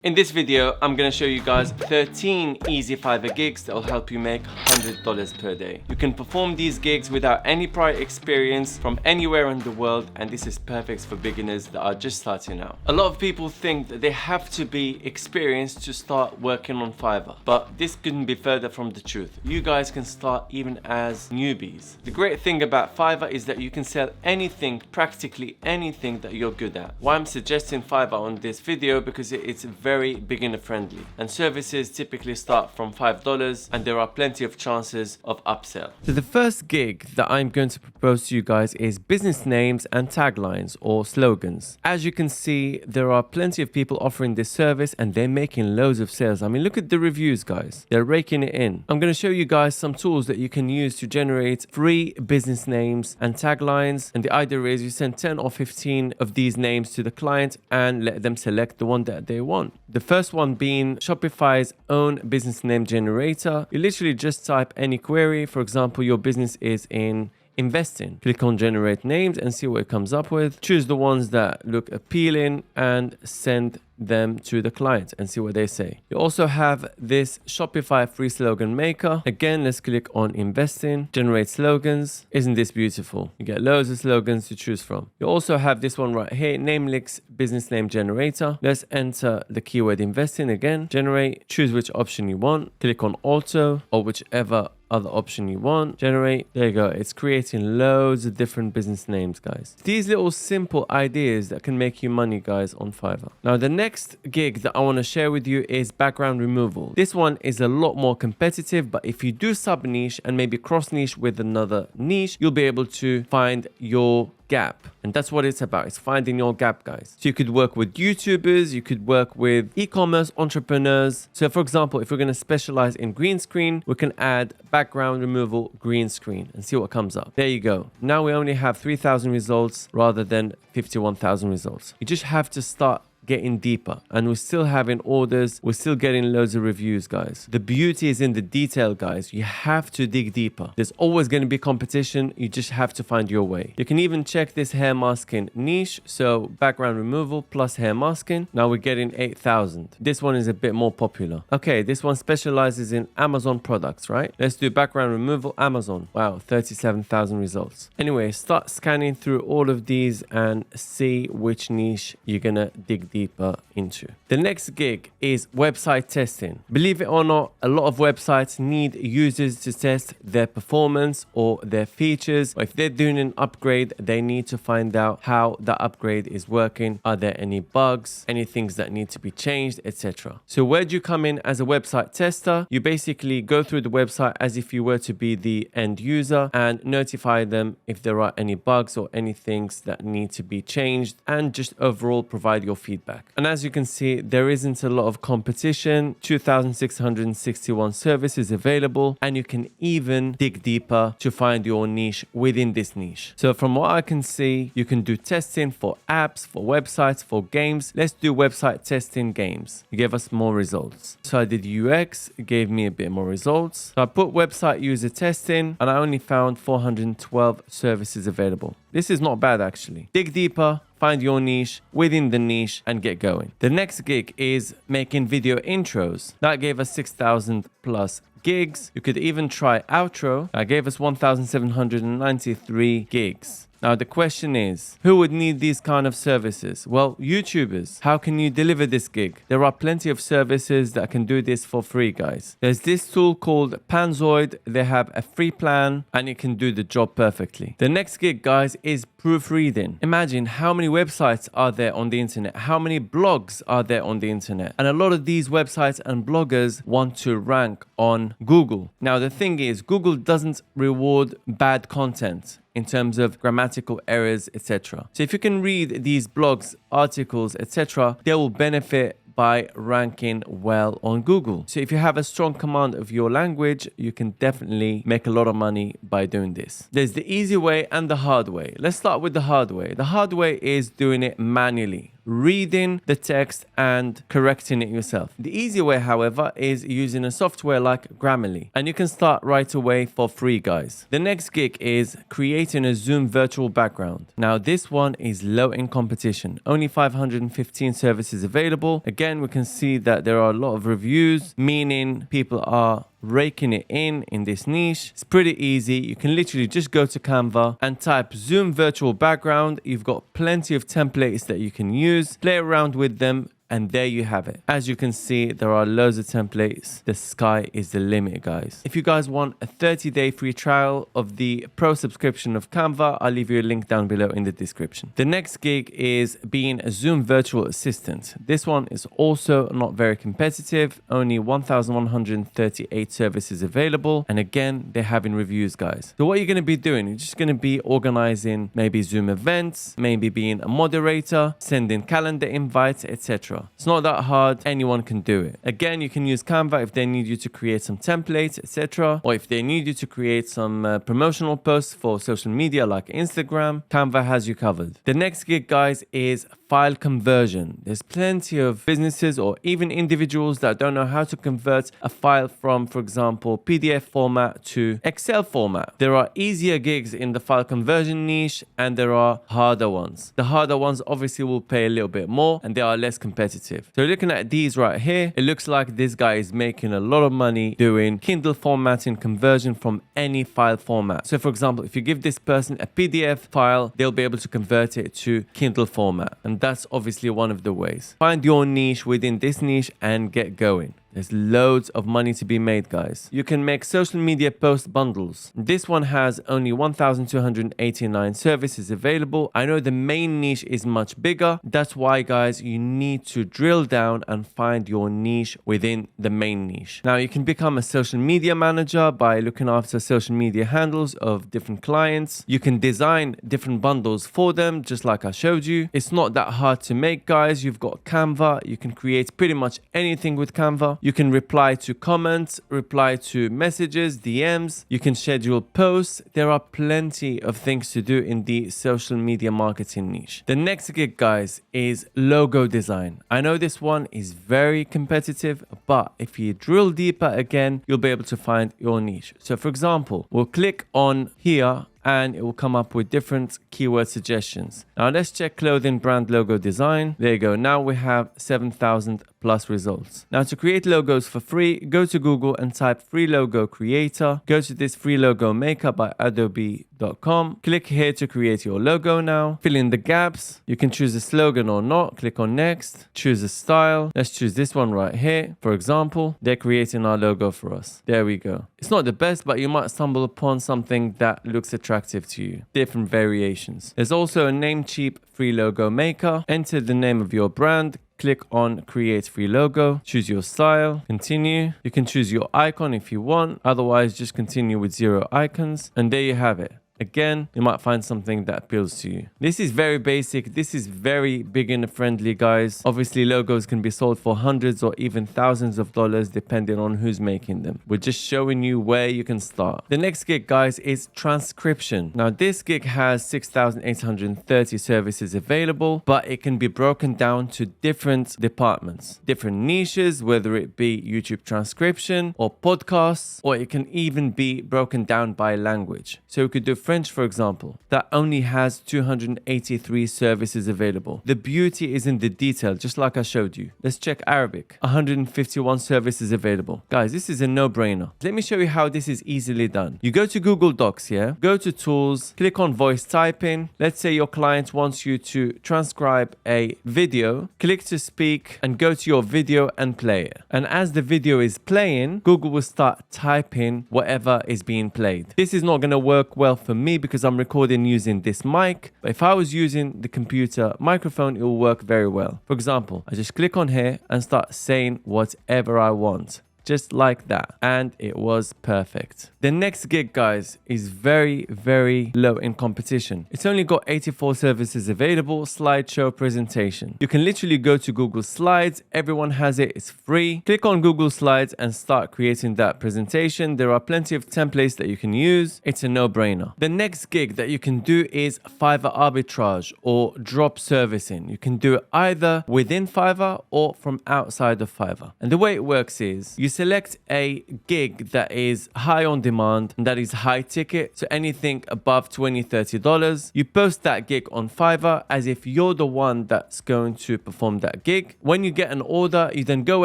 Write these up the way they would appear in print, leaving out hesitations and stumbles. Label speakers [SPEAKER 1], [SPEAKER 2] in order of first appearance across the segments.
[SPEAKER 1] In this video, I'm going to show you guys 13 easy Fiverr gigs that will help you make $100 per day. You can perform these gigs without any prior experience from anywhere in the world, and this is perfect for beginners that are just starting out. A lot of people think that they have to be experienced to start working on Fiverr, but this couldn't be further from the truth. You guys can start even as newbies. The great thing about Fiverr is that you can sell anything, practically anything that you're good at. Why I'm suggesting Fiverr on this video, because it's very beginner friendly and services typically start from $5 and there are plenty of chances of upsell. So the first gig that I'm going to propose to you guys is business names and taglines or slogans. As you can see, there are plenty of people offering this service and they're making loads of sales. I mean, look at the reviews, guys. They're raking it in. I'm going to show you guys some tools that you can use to generate free business names and taglines, and the idea is you send 10 or 15 of these names to the client and let them select the one that they want. The first one being Shopify's own business name generator. You literally just type any query. For example, your business is in investing. Click on generate names and see what it comes up with. Choose the ones that look appealing and send them to the client and see what they say. You also have this Shopify free slogan maker. Again, let's click on investing, generate slogans. Isn't this beautiful? You get loads of slogans to choose from. You also have this one right here, Namelix business name generator. Let's enter the keyword investing again, generate, choose which option you want, click on auto or whichever other option you want, generate. There you go. It's creating loads of different business names, guys. These little simple ideas that can make you money, guys, on Fiverr. Now, the next gig that I want to share with you is background removal. This one is a lot more competitive, but if you do sub niche and maybe cross niche with another niche, you'll be able to find your gap. And that's what it's about. It's finding your gap, guys. So you could work with YouTubers, you could work with e-commerce entrepreneurs. So for example, if we're going to specialize in green screen, we can add background removal green screen and see what comes up. There you go. Now we only have 3,000 results rather than 51,000 results. You just have to start getting deeper, and we're still having orders, we're still getting loads of reviews, guys. The beauty is in the detail, guys. You have to dig deeper. There's always going to be competition. You just have to find your way. You can even check this hair masking niche. So background removal plus hair masking. Now we're getting 8,000. This one is a bit more popular. Okay, this one specializes in Amazon products, right? Let's do background removal Amazon. Wow, 37,000 results. Anyway, start scanning through all of these and see which niche you're gonna dig deeper into. The next gig is website testing. Believe it or not, a lot of websites need users to test their performance or their features. Or if they're doing an upgrade, they need to find out how the upgrade is working. Are there any bugs, any things that need to be changed, etc. So where do you come in as a website tester? You basically go through the website as if you were to be the end user and notify them if there are any bugs or any things that need to be changed, and just overall provide your feedback. And as you can see, there isn't a lot of competition. 2,661 services available, and you can even dig deeper to find your niche within this niche. So from what I can see, you can do testing for apps, for websites, for games. Let's do website testing games. It gave us more results. So I did UX, it gave me a bit more results. So I put website user testing and I only found 412 services available. This is not bad, actually. Dig deeper, find your niche within the niche and get going. The next gig is making video intros. That gave us 6,000 plus gigs. You could even try outro. That gave us 1,793 gigs. Now the question is, who would need these kind of services? Well, YouTubers. How can you deliver this gig? There are plenty of services that can do this for free, guys. There's this tool called Panzoid. They have a free plan and it can do the job perfectly. The next gig, guys, is proofreading. Imagine how many websites are there on the internet, how many blogs are there on the internet, and a lot of these websites and bloggers want to rank on Google. Now the thing is, Google doesn't reward bad content in terms of grammatical errors, etc. So if you can read these blogs, articles, etc., they will benefit by ranking well on Google. So if you have a strong command of your language, you can definitely make a lot of money by doing this. There's the easy way and the hard way. Let's start with the hard way. The hard way is doing it manually. reading the text and correcting it yourself. The easy way, however, is using a software like Grammarly, and you can start right away for free, guys. The next gig is creating a Zoom virtual background. Now this one is low in competition, only 515 services available. Again, we can see that there are a lot of reviews, meaning people are raking it in this niche. It's pretty easy. You can literally just go to Canva and type Zoom virtual background. You've got plenty of templates that you can use, play around with them, and there you have it. As you can see, there are loads of templates. The sky is the limit, guys. If you guys want a 30-day free trial of the pro subscription of Canva, I'll leave you a link down below in the description. The next gig is being a Zoom virtual assistant. This one is also not very competitive, only 1,138 services available. And again, they're having reviews, guys. So what you're gonna be doing, you're just gonna be organizing maybe Zoom events, maybe being a moderator, sending calendar invites, etc. It's not that hard. Anyone can do it. Again, you can use Canva if they need you to create some templates, etc. Or if they need you to create some promotional posts for social media like Instagram, Canva has you covered. The next gig, guys, is file conversion. There's plenty of businesses or even individuals that don't know how to convert a file from, for example, PDF format to Excel format. There are easier gigs in the file conversion niche and there are harder ones. The harder ones obviously will pay a little bit more and they are less competitive. So looking at these right here, it looks like this guy is making a lot of money doing Kindle formatting conversion from any file format. So for example, if you give this person a PDF file, they'll be able to convert it to Kindle format. And that's obviously one of the ways. Find your niche within this niche and get going. There's loads of money to be made, guys. You can make social media post bundles. This one has only 1,289 services available. I know the main niche is much bigger. That's why, guys, you need to drill down and find your niche within the main niche. Now, you can become a social media manager by looking after social media handles of different clients. You can design different bundles for them, just like I showed you. It's not that hard to make, guys. You've got Canva. You can create pretty much anything with Canva. You can reply to comments, reply to messages, DMs. You can schedule posts. There are plenty of things to do in the social media marketing niche. The next gig, guys, is logo design. I know this one is very competitive, but if you drill deeper again, you'll be able to find your niche. So for example, we'll click on here and it will come up with different keyword suggestions. Now let's check clothing brand logo design. There you go. Now we have 7,000 plus results. Now to create logos for free, go to Google and type free logo creator. Go to this free logo maker by adobe.com. Click here to create your logo now. Fill in the gaps. You can choose a slogan or not. Click on next. Choose a style. Let's choose this one right here. For example, they're creating our logo for us. There we go. It's not the best, but you might stumble upon something that looks attractive to you. Different variations. There's also a Namecheap free logo maker. Enter the name of your brand. Click on create free logo, choose your style, continue. You can choose your icon if you want, otherwise just continue with 0 icons, and there you have it. Again, you might find something that appeals to you. This is very basic. This is very beginner friendly, guys. Obviously, logos can be sold for hundreds or even thousands of dollars depending on who's making them. We're just showing you where you can start. The next gig, guys, is transcription. Now, this gig has 6,830 services available, but it can be broken down to different departments, different niches, whether it be YouTube transcription or podcasts, or it can even be broken down by language. So we could do French, for example, that only has 283 services available. The beauty is in the detail, just like I showed you. Let's check Arabic. 151 services available. Guys, this is a no-brainer. Let me show you how this is easily done. You go to Google Docs here, go to Tools, click on Voice Typing. Let's say your client wants you to transcribe a video. Click to speak and go to your video and play it. And as the video is playing, Google will start typing whatever is being played. This is not going to work well for me because I'm recording using this mic, but if I was using the computer microphone, it will work very well. For example, I just click on here and start saying whatever I want. just like that, and it was perfect. The next gig, guys, is very, very low in competition. It's only got 84 services available. Slideshow presentation. You can literally go to Google Slides, everyone has it, it's free. Click on Google Slides and start creating that presentation. There are plenty of templates that you can use. It's a no-brainer. The next gig that you can do is Fiverr arbitrage or drop servicing. You can do it either within Fiverr or from outside of Fiverr. And the way it works is you select a gig that is high on demand and that is high ticket, so anything above $20-30. You post that gig on Fiverr as if you're the one that's going to perform that gig. When you get an order, you then go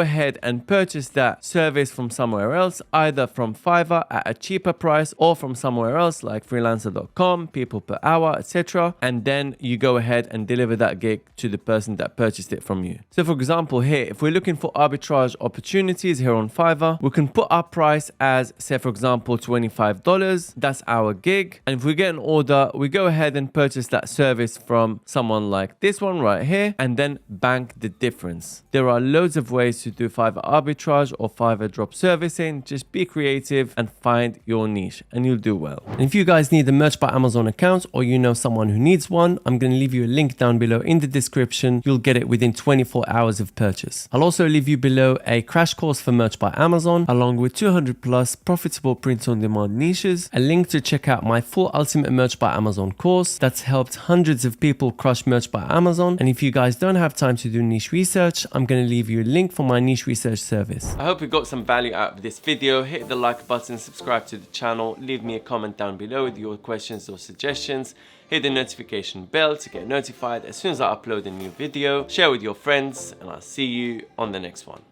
[SPEAKER 1] ahead and purchase that service from somewhere else, either from Fiverr at a cheaper price or from somewhere else like freelancer.com, people per hour, etc. And then you go ahead and deliver that gig to the person that purchased it from you. So for example here, if we're looking for arbitrage opportunities here on Fiverr, we can put our price as, say for example, $25. That's our gig. And if we get an order, we go ahead and purchase that service from someone like this one right here and then bank the difference. There are loads of ways to do Fiverr arbitrage or Fiverr drop servicing. Just be creative and find your niche and you'll do well. And if you guys need a Merch by Amazon account or you know someone who needs one, I'm going to leave you a link down below in the description. You'll get it within 24 hours of purchase. I'll also leave you below a crash course for Merch by Amazon along with 200 plus profitable print on demand niches, a link to check out my full Ultimate Merch by Amazon course that's helped hundreds of people crush Merch by Amazon. And if you guys don't have time to do niche research, I'm going to leave you a link for my niche research service. I hope you got some value out of this video. Hit the like button, subscribe to the channel, leave me a comment down below with your questions or suggestions. Hit the notification bell to get notified as soon as I upload a new video. Share with your friends and I'll see you on the next one.